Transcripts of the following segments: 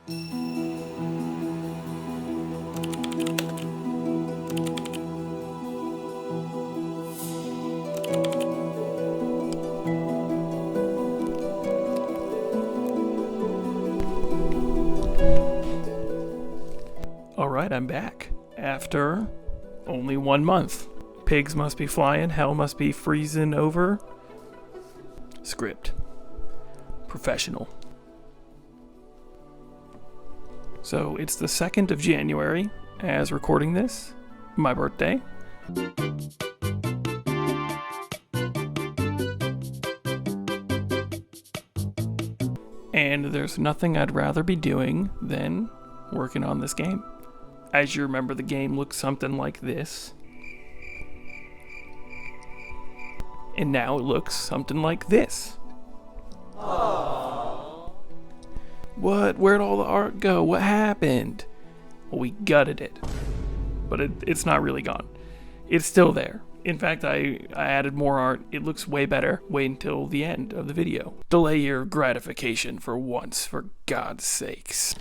Alright, I'm back. After only 1 month. Pigs must be flying, hell must be freezing over. Script. Professional. So it's the 2nd of January, as recording this, my birthday. And there's nothing I'd rather be doing than working on this game. As you remember, the game looks something like this. And now it looks something like this. Aww. What? Where'd all the art go? What happened? Well, we gutted it. But it's not really gone. It's still there. In fact, I added more art. It looks way better. Wait until the end of the video. Delay your gratification for once, for God's sakes.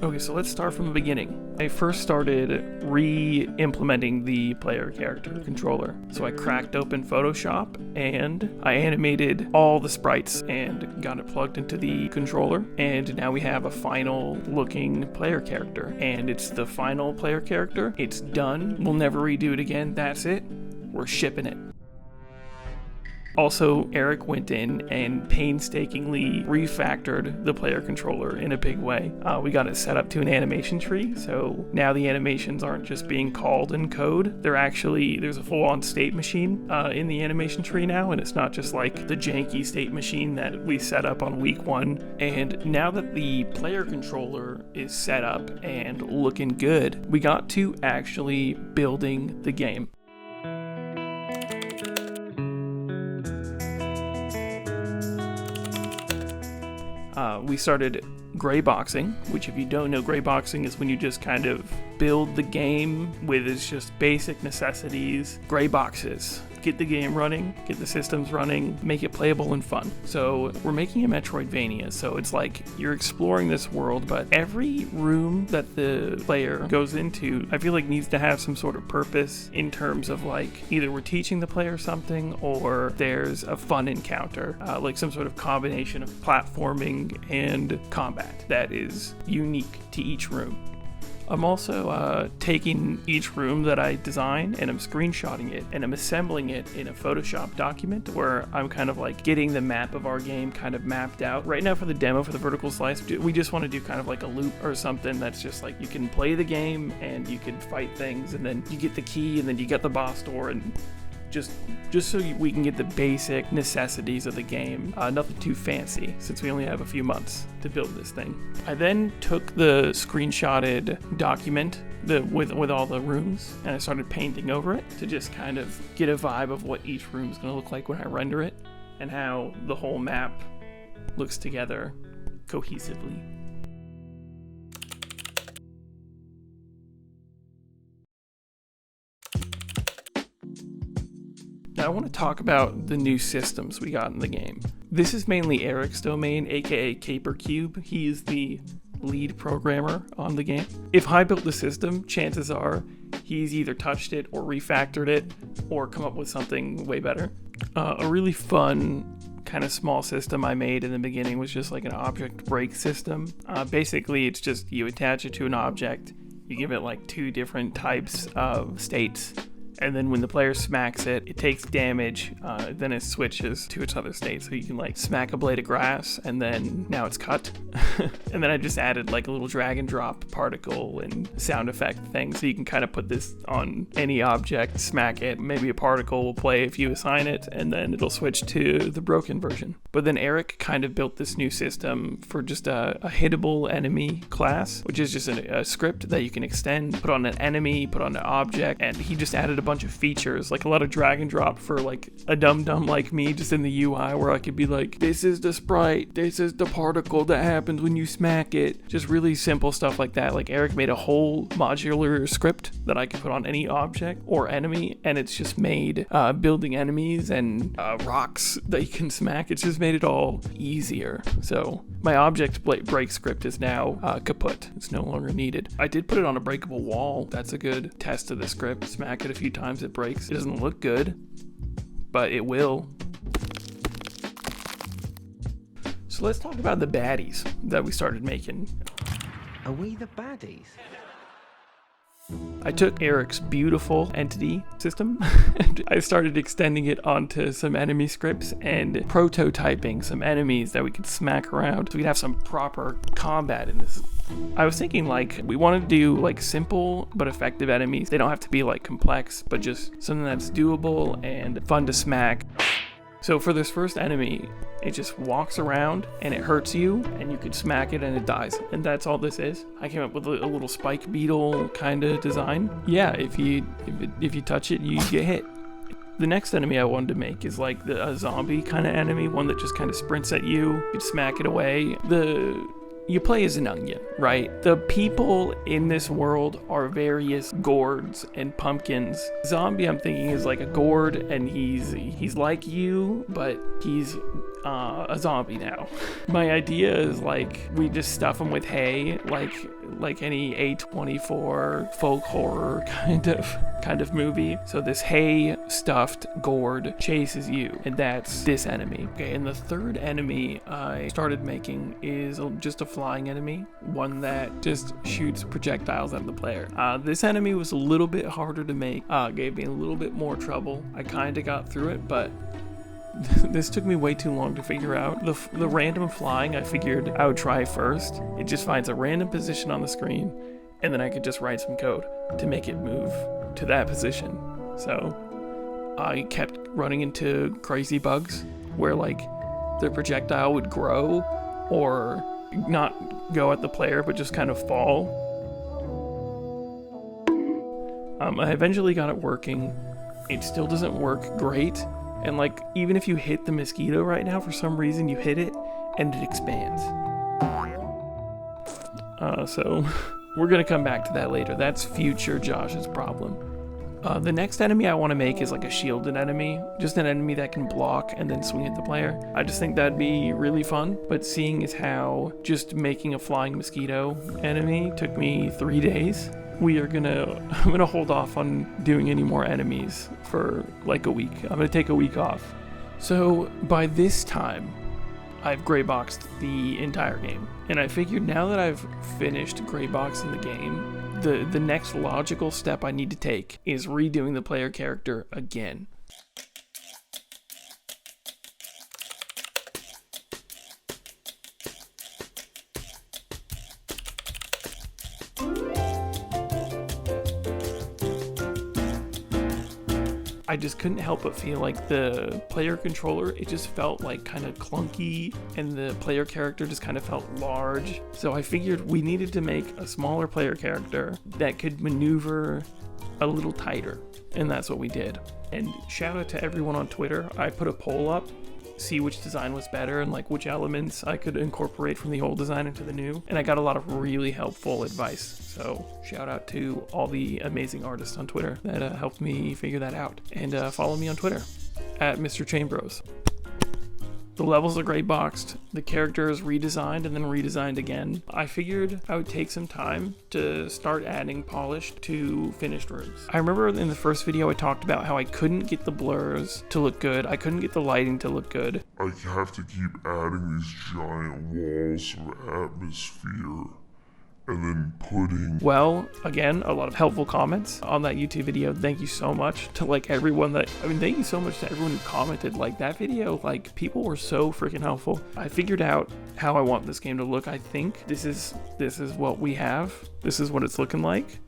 Okay, so let's start from the beginning. I first started re-implementing the player character controller. So I cracked open Photoshop and I animated all the sprites and got it plugged into the controller. And now we have a final looking player character. And it's the final player character. It's done. We'll never redo it again. That's it. We're shipping it. Also, Eric went in and painstakingly refactored the player controller in a big way. We got it set up to an animation tree, so now the animations aren't just being called in code. There's a full-on state machine in the animation tree now, and it's not just like the janky state machine that we set up on week 1. And now that the player controller is set up and looking good, we got to actually building the game. We started Grayboxing, which if you don't know, Grayboxing is when you just kind of build the game with its just basic necessities, gray boxes. Get the game running, get the systems running, make it playable and fun. So we're making a Metroidvania, so it's like you're exploring this world, but every room that the player goes into, I feel like needs to have some sort of purpose in terms of like either we're teaching the player something or there's a fun encounter, like some sort of combination of platforming and combat that is unique to each room. I'm also taking each room that I design and I'm screenshotting it and I'm assembling it in a Photoshop document where I'm kind of like getting the map of our game kind of mapped out. Right now for the demo for the vertical slice, we just want to do kind of like a loop or something that's just like you can play the game and you can fight things and then you get the key and then you get the boss door and just so we can get the basic necessities of the game. Nothing too fancy, since we only have a few months to build this thing. I then took the screenshotted document with all the rooms, and I started painting over it to just kind of get a vibe of what each room is going to look like when I render it, and how the whole map looks together cohesively. Now I want to talk about the new systems we got in the game. This is mainly Eric's domain, aka Capercube. He is the lead programmer on the game. If I built the system, chances are he's either touched it or refactored it or come up with something way better. A really fun kind of small system I made in the beginning was just like an object break system. Basically, it's just you attach it to an object, you give it like 2 different types of states, and then when the player smacks it, it takes damage, then it switches to its other state. So you can like smack a blade of grass and then now it's cut. And then I just added like a little drag and drop particle and sound effect thing. So you can kind of put this on any object, smack it, maybe a particle will play if you assign it, and then it'll switch to the broken version. But then Eric kind of built this new system for just a hittable enemy class, which is just a script that you can extend, put on an enemy, put on an object, and he just added a bunch bunch of features, like a lot of drag and drop for like a dum-dum like me just in the UI, where I could be like, this is the sprite, this is the particle that happens when you smack it. Just really simple stuff like that. Like Eric made a whole modular script that I could put on any object or enemy, and it's just made building enemies and rocks that you can smack. It's just made it all easier. So my object break script is now kaput. It's no longer needed. I did put it on a breakable wall. That's a good test of the script. Smack it a few times, it breaks. It doesn't look good, but it will. So let's talk about the baddies that we started making. Are we the baddies? I took Eric's beautiful entity system and I started extending it onto some enemy scripts and prototyping some enemies that we could smack around so we could have some proper combat in this. I was thinking like we want to do like simple but effective enemies. They don't have to be like complex, but just something that's doable and fun to smack. So for this first enemy, it just walks around and it hurts you and you could smack it and it dies. And that's all this is. I came up with a little spike beetle kind of design. Yeah, if you touch it, you get hit. The next enemy I wanted to make is like a zombie kind of enemy, one that just kind of sprints at you. You could smack it away. You play as an onion, right? The people in this world are various gourds and pumpkins. Zombie, I'm thinking, is like a gourd, and he's like you, but he's a zombie now. My idea is like we just stuff him with hay, like any A24 folk horror kind of movie. So this hay stuffed gourd chases you, and that's this enemy. Okay, and the third enemy I started making is just a flying enemy, one that just shoots projectiles at the player. This enemy was a little bit harder to make, gave me a little bit more trouble. I kind of got through it, but this took me way too long to figure out. The random flying, I figured I would try first. It just finds a random position on the screen, and then I could just write some code to make it move to that position. So I kept running into crazy bugs where like the projectile would grow or not go at the player but just kind of fall. I eventually got it working. It still doesn't work great. And like, even if you hit the mosquito right now, for some reason you hit it and it expands. So we're gonna come back to that later. That's future Josh's problem. The next enemy I want to make is like a shielded enemy, just an enemy that can block and then swing at the player. I just think that'd be really fun, but seeing as how just making a flying mosquito enemy took me 3 days, I'm gonna hold off on doing any more enemies for like a week. I'm gonna take a week off. So by this time, I've grayboxed the entire game. And I figured now that I've finished grayboxing the game, the next logical step I need to take is redoing the player character again. I just couldn't help but feel like the player controller, it just felt like kind of clunky, and the player character just kind of felt large. So I figured we needed to make a smaller player character that could maneuver a little tighter, and that's what we did. And shout out to everyone on Twitter. I put a poll up, see which design was better and like which elements I could incorporate from the old design into the new, and I got a lot of really helpful advice. So shout out to all the amazing artists on Twitter that helped me figure that out. And follow me on Twitter at Mr. Chambros. The levels are grayboxed, the character is redesigned and then redesigned again. I figured I would take some time to start adding polish to finished rooms. I remember in the first video I talked about how I couldn't get the blurs to look good, I couldn't get the lighting to look good. I have to keep adding these giant walls of atmosphere and then putting... Well, again, a lot of helpful comments on that YouTube video. Thank you so much to like everyone thank you so much to everyone who commented. Like that video, like people were so freaking helpful. I figured out how I want this game to look. I think this is what we have. This is what it's looking like.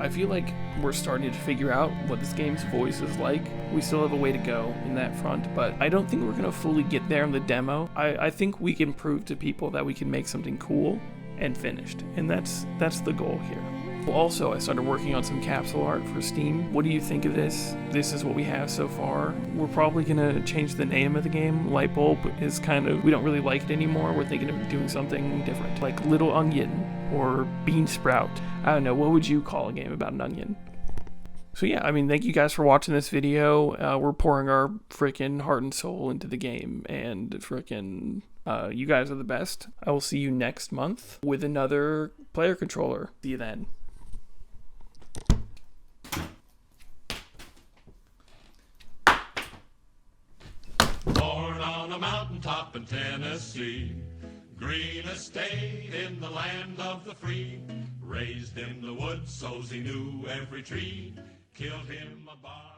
I feel like we're starting to figure out what this game's voice is like. We still have a way to go in that front, but I don't think we're going to fully get there in the demo. I think we can prove to people that we can make something cool and finished, and that's the goal here. Also, I started working on some capsule art for Steam. What do you think of this? This is what we have so far. We're probably gonna change the name of the game. Lightbulb is kind of, we don't really like it anymore. We're thinking of doing something different, like Little Onion or Bean Sprout. I don't know, what would you call a game about an onion? So yeah, I mean, thank you guys for watching this video. We're pouring our freaking heart and soul into the game, and freaking, you guys are the best. I will see you next month with another player controller. See you then. Born on a mountaintop in Tennessee, green estate in the land of the free, raised in the woods so's he knew every tree, killed him a bar.